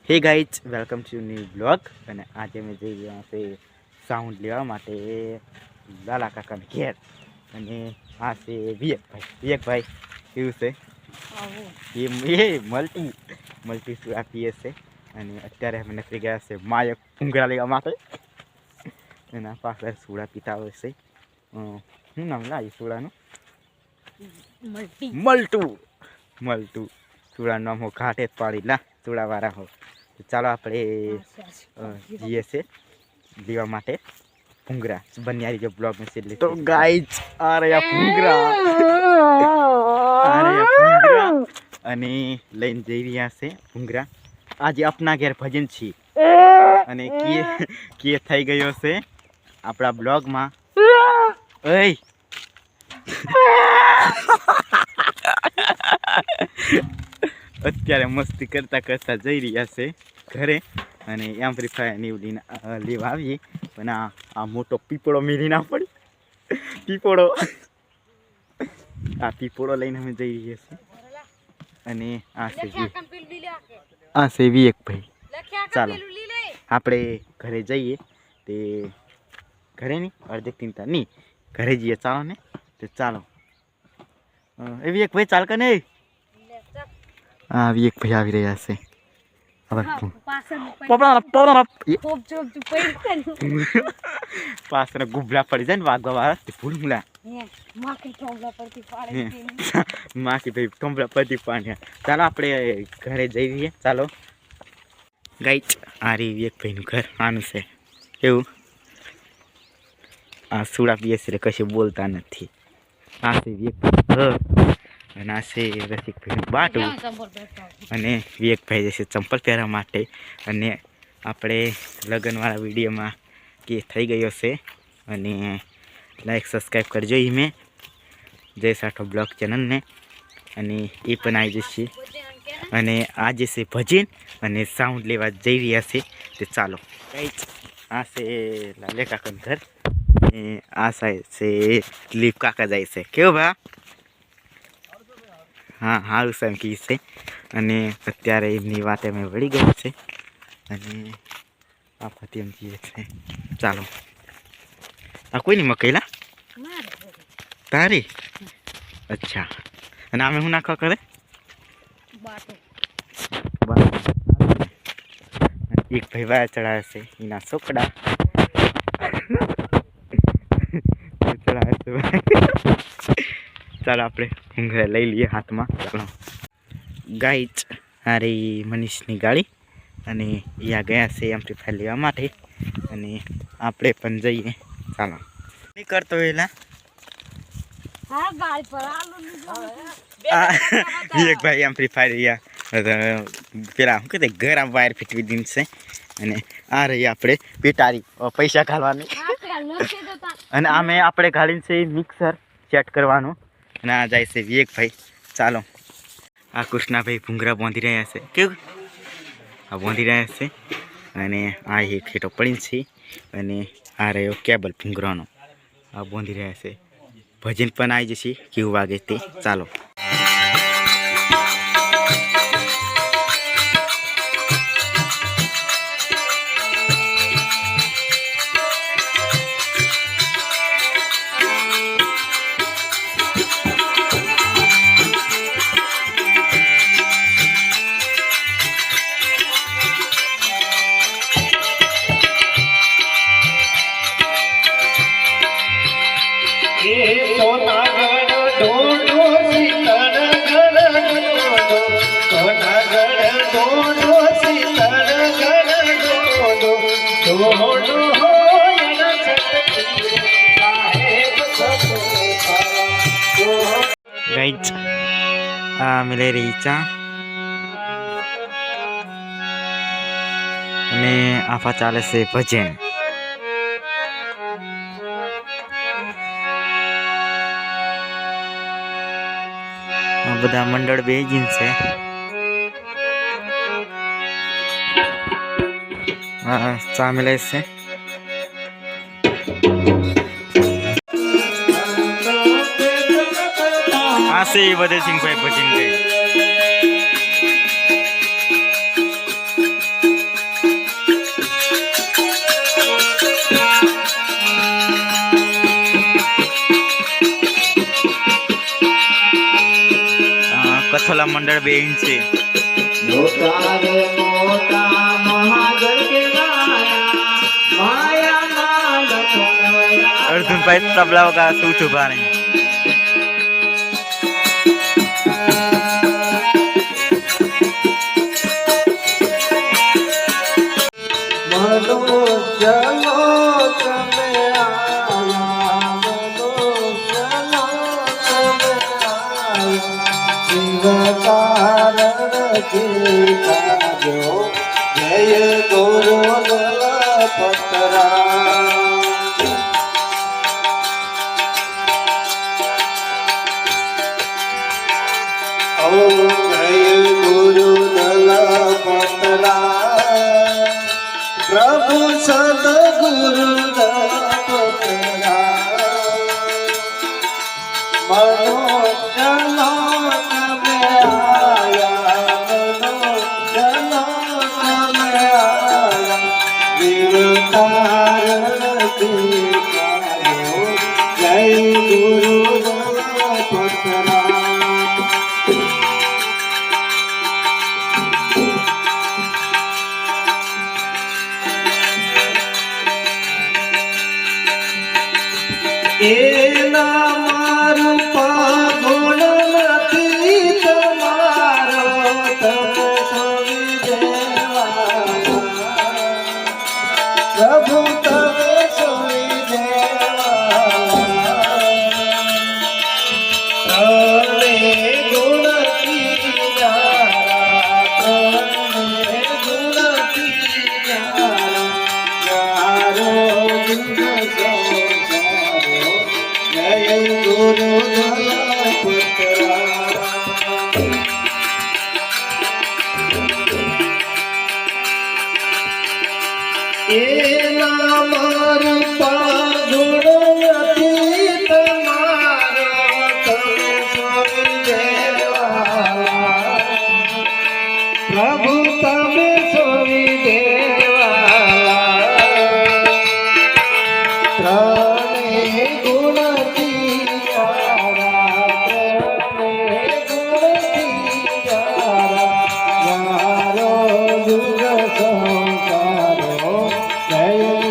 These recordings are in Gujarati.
Hey guys welcome to new blog અને આજે મેં જઈ રહ્યા છે સાઉન્ડ લેવા માટે લાલા કાકાના ઘેર અને આ છે વિવેકભાઈ કેવું છે એ મલ્ટી શું આપીએ છે અને અત્યારે અમે નીકળી ગયા છે માયક ઉંગરા લેવા માટે એના પાછળ સોડા પીતા હોય છે શું નામ લાગે સોડાનું મલ્ટું સોડાનું નામ હો ઘાટે જ પાડી લા સોડાવાળા હો ચાલો આપણે જઈએ છે લેવા માટે ભૂંગરા બન્યારી જો બ્લોગ में से तो गाइस आ रहा ભૂંગરા અને લઈને જઈ રહ્યા છે ભૂંગરા આજે આપના ઘેર ભજન છે અને કે થઈ ગયો છે આપણા બ્લોગમાં ઓય અત્યારે મસ્તી કરતા જઈ રહ્યા છે ઘરે અને એમ્પ્લીફાયર ને એવું લેવા આવીએ પણ આ મોટો પીપળો મેલી ના પડી પીપળો લઈને અમે જઈ રહ્યા છીએ અને આ છે વિવેકભાઈ ચાલો આપણે ઘરે જઈએ તે ઘરે નહીં અડધેક ચિંતા નહીં ઘરે જઈએ ચાલો ને તો ચાલો એ વિવેકભાઈ ચાલ કે નહીં હા વિવેકભાઈ આવી રહ્યા છે પાછળ ગુબલા પડી જાય ને વાગવા વાળા ભૂલમુલા માખી ભાઈ ટોંબલા પડતી પાણી ચાલો આપણે ઘરે જઈ રહીએ ચાલો ગાઈચ આ રી વિવેકભાઈનું ઘર આનું છે એવું આ સુડા પીએ છે કશું બોલતા નથી આ છે વિવેકભાઈ અને આ છે રસિકભાઈનું બાટું અને વિવેકભાઈ જશે ચંપલ પહેરવા માટે અને આપણે લગ્નવાળા વિડીયોમાં કે થઈ ગયો છે અને લાઈક સબસ્ક્રાઈબ કરજો મેં જય સાઠો બ્લોગ ચેનલને અને એ પણ આવી જશે અને આ જે છે ભજન અને સાઉન્ડ લેવા જઈ રહ્યા છે તે ચાલો આ છે લાલે કાકાનું ઘર આ સાઈડ છે દિલીપ કાકા જાય છે કેવું ભા હા સારું સાહેબ કી છે અને અત્યારે એમની વાત અમે વળી ગઈ છે અને આ ફતી એમ કહીએ છે ચાલો આ કોઈની મકાઈલા તારી અચ્છા અને અમે શું નાખવા કરે એક ભાઈ વાયા ચડાવે છે એના ચોકડા ચડાવે છે ચાલો આપણે ભૂંગરા લઈ લઈએ હાથમાં ચાલો ગાઈચ હારી મનીષની ગાડી અને અહીંયા ગયા છે એમ્પ્લીફાયર લેવા માટે અને આપણે પણ જઈએ ચાલો નહીં કરતો એલા વિવેકભાઈ એમ્પ્લીફાયર અહીંયા પેલા શું કહેવાય ગરમ વાયર ફીટવી દીધી છે અને આ રહી આપણે પેટારી પૈસા ઘાલવાની અને આમે આપણે ઘાલીને છે મિક્સર સેટ કરવાનું અને આ જાય છે વિવેકભાઈ ચાલો આ કૃષ્ણાભાઈ ભૂંગરા બાંધી રહ્યા છે કેવું આ બાંધી રહ્યા છે અને આ એક હેઠો પડીને છે અને આ રહ્યો કેબલ ભૂંગરાનો આ બાંધી રહ્યા છે ભજન પણ આવી જશે કેવું વાગે તે ચાલો ગાઈચ આ મિલે રહી ચા અને આફા ચાલે છે ભજન આ બધા મંડળ બે જીન છે ચા મિલે છે से बदे सिंह भाई भजन गए વિઠ્ઠલા મંડળ બેન છે. મોટા રે મોટા મહાજન કેવાયા માયા માં અર્જુનભાઈ તબલા વગા શું છુપા નહીં. જય ગુરુ પતરા જય ગુરુ પતરા પ્રભુ સદગુરુ પતરા મનોજનો તમે આયા જય ગુરુ પતરા એના મારું પાગોળ નથી તમારો તમે સોવી દેવા પ્રભુ તમે સોવી દેવા તમે ગુણ કીધારા તમે ગુણ કીધારા યારો ગુણ જય ગુરુ પતરા એના મારું પાગુણ નથી તમારો તમે સોવી દેવા પ્રભુ તમે સોવી દેવા ત્રણે ગુણ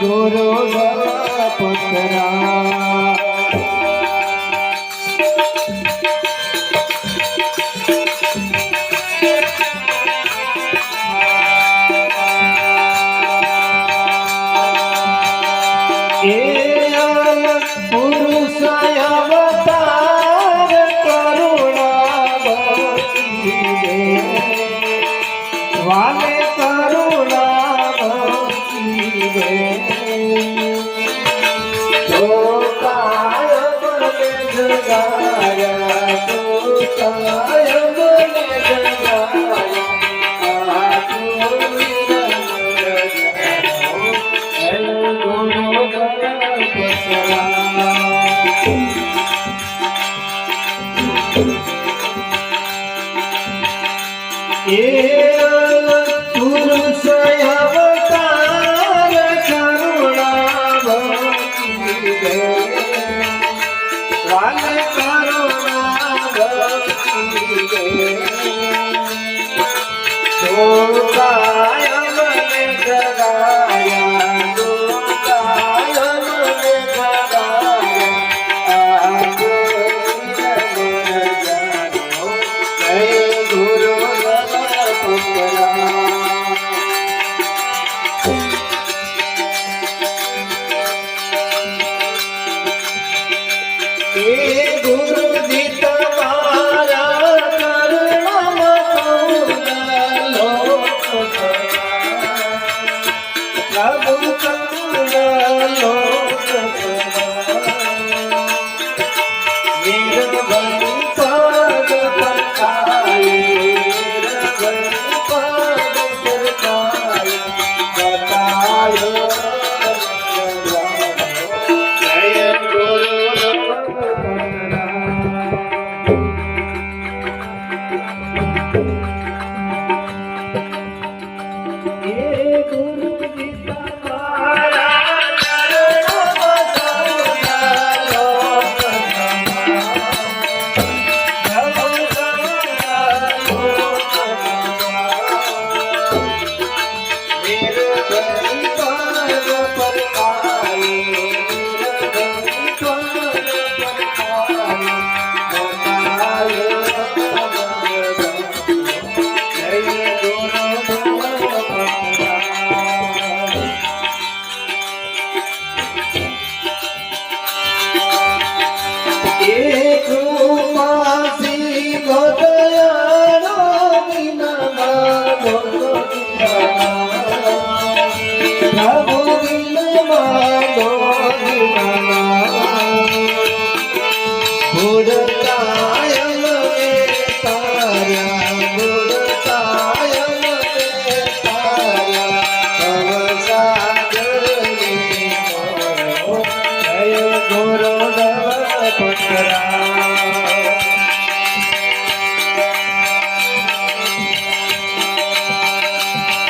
ગુરુ પતરા પુરુષ અવતાર કરુણા વાલે કરુણા પુરુષ અવતાર કરુણા વાલે કરુણા મને જગાયા ગુરુજી તમારા પ્રભુ કરુણા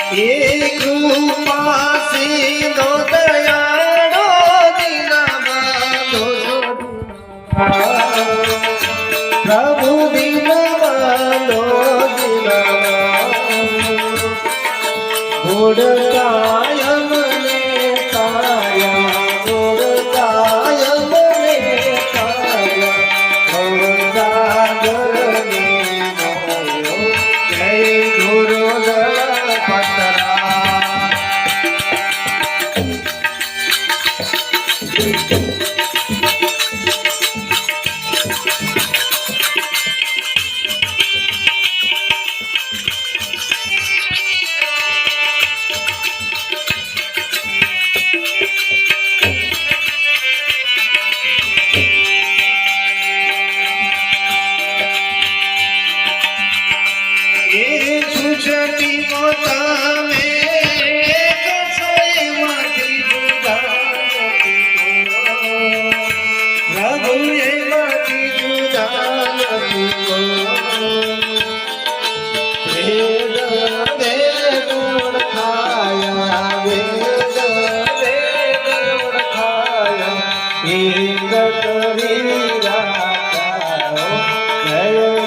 એ કૃપા સિંધો દયાળો દીનબંધો પ્રભુ દીનબંધો ગુડ કાયમ ને કાયા ગુડ કાયમ ને કાયા સાગર ને મોયો જય ગુરુ દલપતરા છૂટતી મોતામે કસયમાંથી જુદા પ્રભુ એમાંથી જુદા નથી વેદ વેદ ઓળખાયા વેદ વેદ ઓળખાયા એક કરી રાખ્યા જય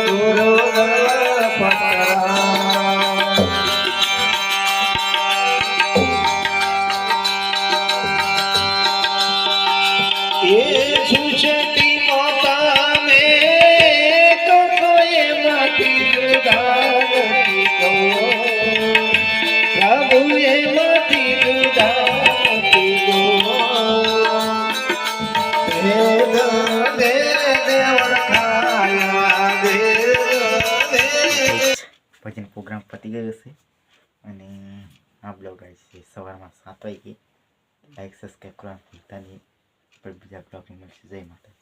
ગુરુ દલપતરા એ છૂટતી મોતામે કસો એમાંથી જુદા નથી પ્રભુ એમાંથી જુદા નથી વેદ વેદ ઓળખાયા વેદ વેદ ભજન પ્રોગ્રામ પતી ગયો છે અને આ બ્લોગ આવી છે સવારમાં 7 વાગે લાઈક સબસ્ક્રાઈબ કરવાનું ભૂલતા નહીં. પણ બીજા બ્લોગની મળશે. જય માતા.